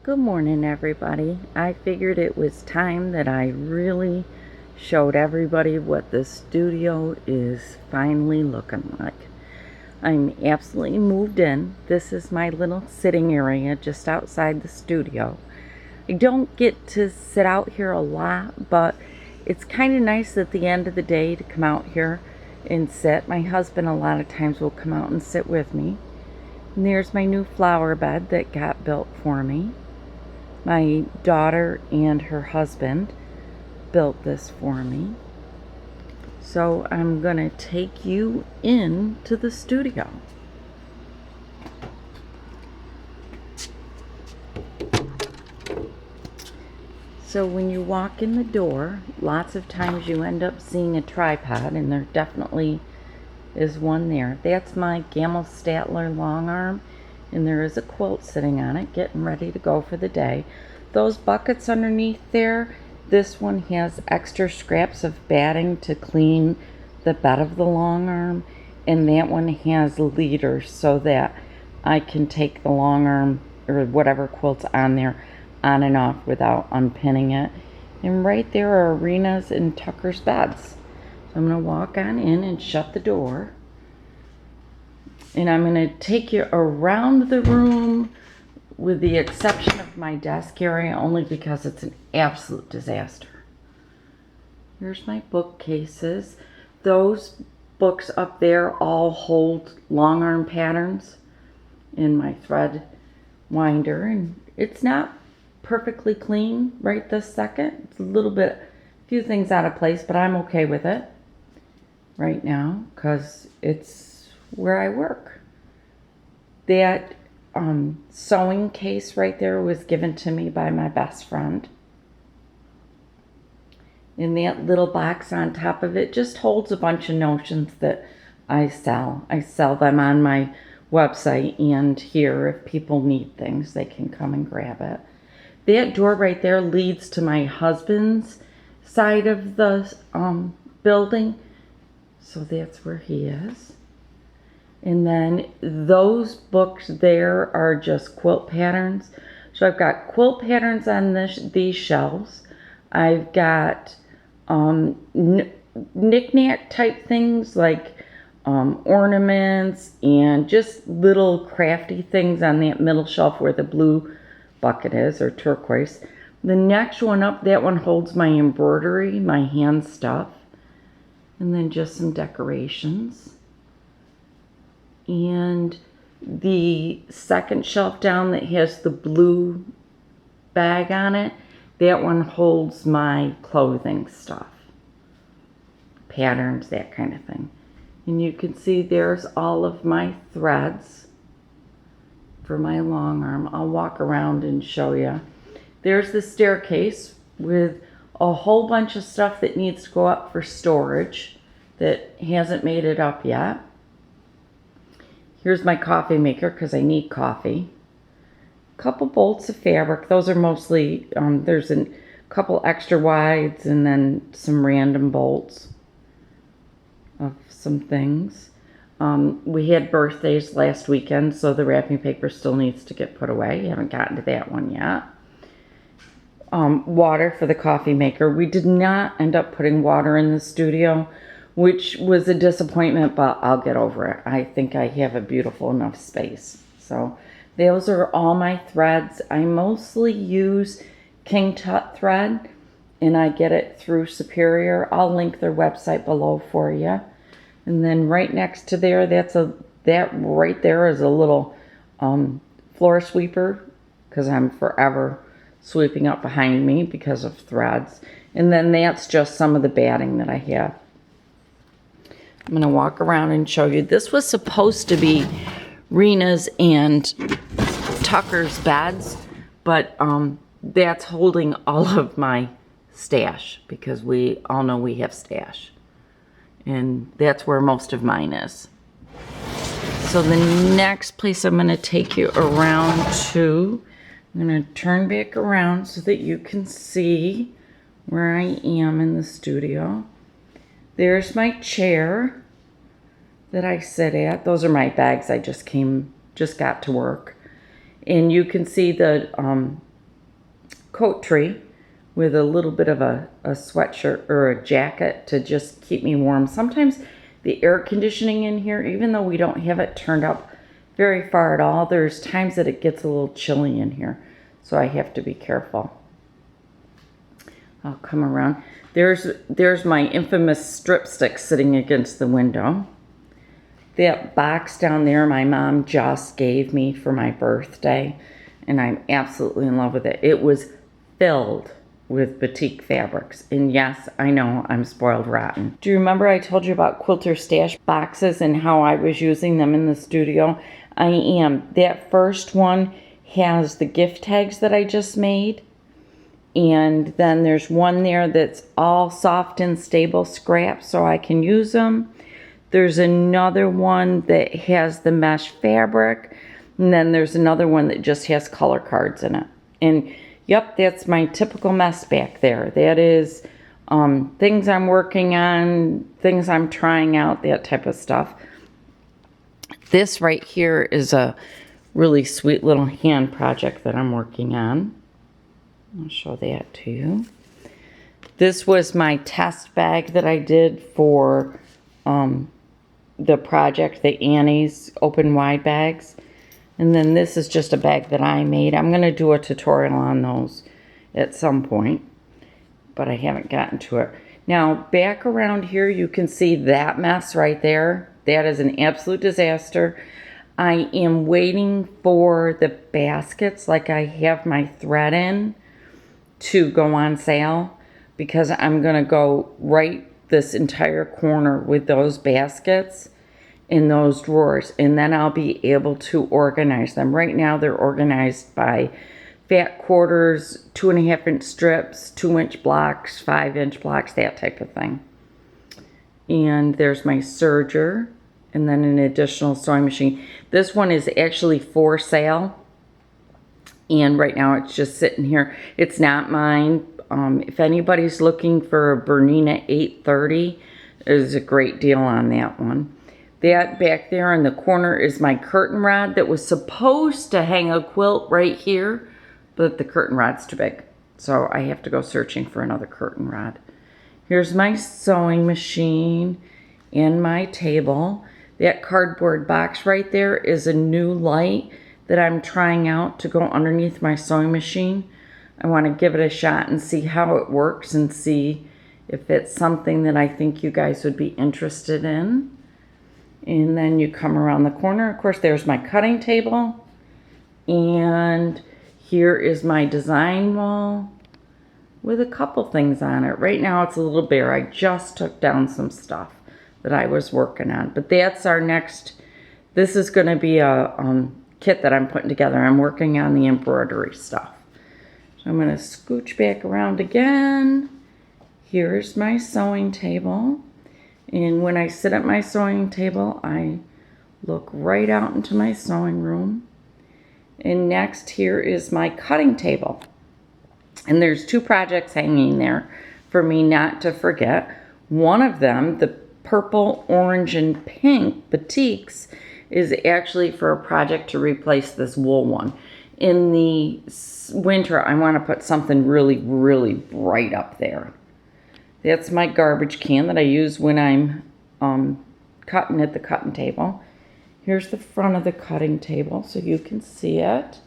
Good morning, everybody. I figured it was time that I really showed everybody what the studio is finally looking like. I'm absolutely moved in. This is my little sitting area just outside the studio. I don't get to sit out here a lot, but it's kind of nice at the end of the day to come out here and sit. My husband a lot of times will come out and sit with me. And there's my new flower bed that got built for me. My daughter and her husband built this for me. So I'm gonna take you into the studio. So when you walk in the door, lots of times you end up seeing a tripod, and there definitely is one there. That's my Gamel Statler long arm, and there is a quilt sitting on it, getting ready to go for the day. Those buckets underneath there, this one has extra scraps of batting to clean the bed of the long arm, and that one has leaders so that I can take the long arm or whatever quilt's on there on and off without unpinning it. And right there are Rena's and Tucker's beds. So I'm going to walk on in and shut the door. And I'm going to take you around the room with the exception of my desk area, only because it's an absolute disaster. Here's my bookcases. Those books up there all hold long arm patterns in my thread winder, and it's not perfectly clean right this second. It's a few things out of place, but I'm okay with it right now because it's where I work. That sewing case right there was given to me by my best friend. And that little box on top of it just holds a bunch of notions that I sell. I sell them on my website and here. If people need things, they can come and grab it. That door right there leads to my husband's side of the building. So that's where he is. And then those books there are just quilt patterns. So I've got quilt patterns on these shelves. I've got knick-knack type things like ornaments and just little crafty things on that middle shelf where the blue bucket is, or turquoise. The next one up, that one holds my embroidery, my hand stuff, and then just some decorations. And the second shelf down that has the blue bag on it, that one holds my clothing stuff, patterns, that kind of thing. And you can see there's all of my threads for my long arm. I'll walk around and show you. There's the staircase with a whole bunch of stuff that needs to go up for storage that hasn't made it up yet. Here's my coffee maker because I need coffee. A couple bolts of fabric. Those are mostly, there's a couple extra wides and then some random bolts of some things. We had birthdays last weekend, so the wrapping paper still needs to get put away. Haven't gotten to that one yet. Water for the coffee maker. We did not end up putting water in the studio, which was a disappointment, but I'll get over it. I think I have a beautiful enough space. So those are all my threads. I mostly use King Tut thread, and I get it through Superior. I'll link their website below for you. And then right next to there, that right there is a little floor sweeper, because I'm forever sweeping up behind me because of threads. And then that's just some of the batting that I have. I'm going to walk around and show you. This was supposed to be Rena's and Tucker's beds, but that's holding all of my stash because we all know we have stash. And that's where most of mine is. So the next place I'm going to take you around to, I'm going to turn back around so that you can see where I am in the studio. There's my chair that I sit at. Those are my bags. I just got to work. And you can see the coat tree with a little bit of a sweatshirt or a jacket to just keep me warm. Sometimes the air conditioning in here, even though we don't have it turned up very far at all, there's times that it gets a little chilly in here. So I have to be careful. I'll come around. There's my infamous strip stick sitting against the window. That box down there my mom just gave me for my birthday, and I'm absolutely in love with it. It was filled with batik fabrics. And yes, I know I'm spoiled rotten. Do you remember I told you about quilter stash boxes and how I was using them in the studio? I am. That first one has the gift tags that I just made. And then there's one there that's all soft and stable scraps so I can use them. There's another one that has the mesh fabric. And then there's another one that just has color cards in it. And yep, that's my typical mess back there. That is things I'm working on, things I'm trying out, that type of stuff. This right here is a really sweet little hand project that I'm working on. I'll show that to you. This was my test bag that I did for the project, the Annie's open wide bags. And then this is just a bag that I made. I'm going to do a tutorial on those at some point, but I haven't gotten to it. Now, back around here, you can see that mess right there. That is an absolute disaster. I am waiting for the baskets, like I have my thread in, to go on sale, because I'm going to go right this entire corner with those baskets in those drawers, and then I'll be able to organize them. Right now they're organized by fat quarters, 2.5 inch strips, 2-inch blocks, 5-inch blocks, that type of thing. And there's my serger, and then an additional sewing machine. This one is actually for sale, and right now it's just sitting here. It's not mine. If anybody's looking for a Bernina 830, there's a great deal on that one. That back there in the corner is my curtain rod that was supposed to hang a quilt right here, but the curtain rod's too big. So I have to go searching for another curtain rod. Here's my sewing machine and my table. That cardboard box right there is a new light that I'm trying out to go underneath my sewing machine. I want to give it a shot and see how it works and see if it's something that I think you guys would be interested in. And then you come around the corner. Of course, there's my cutting table. And here is my design wall with a couple things on it. Right now it's a little bare. I just took down some stuff that I was working on. But that's our next, this is going to be a kit that I'm putting together. I'm working on the embroidery stuff. So I'm going to scooch back around again. Here's my sewing table. And when I sit at my sewing table, I look right out into my sewing room. And next here is my cutting table. And there's 2 projects hanging there for me not to forget. One of them, the purple, orange, and pink batiks, is actually for a project to replace this wool one. In the winter, I want to put something really, really bright up there. That's my garbage can that I use when I'm cutting at the cutting table. Here's the front of the cutting table so you can see it.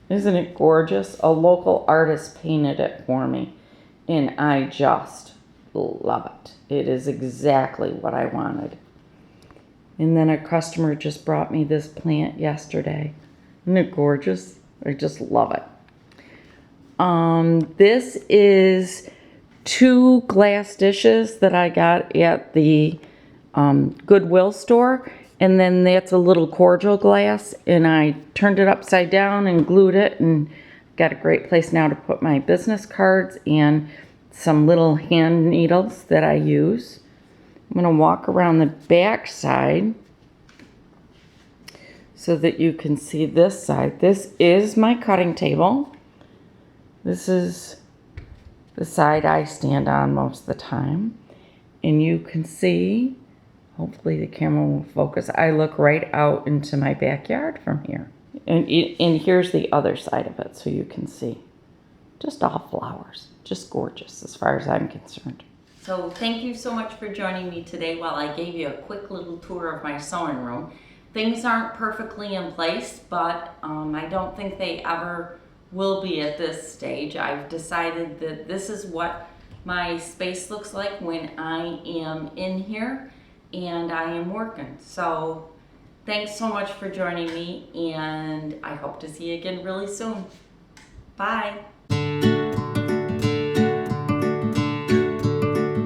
Isn't it gorgeous? A local artist painted it for me, and I just love it. It is exactly what I wanted. And then a customer just brought me this plant yesterday. Isn't it gorgeous? I just love it. This is 2 glass dishes that I got at the Goodwill store, and then that's a little cordial glass, and I turned it upside down and glued it, and got a great place now to put my business cards and some little hand needles that I use. I'm going to walk around the back side so that you can see this side. This is my cutting table. This is the side I stand on most of the time. And you can see, hopefully the camera will focus, I look right out into my backyard from here. And here's the other side of it so you can see. Just all flowers. Just gorgeous as far as I'm concerned. So thank you so much for joining me today while I gave you a quick little tour of my sewing room. Things aren't perfectly in place, but I don't think they ever will be at this stage. I've decided that this is what my space looks like when I am in here and I am working. So thanks so much for joining me, and I hope to see you again really soon. Bye.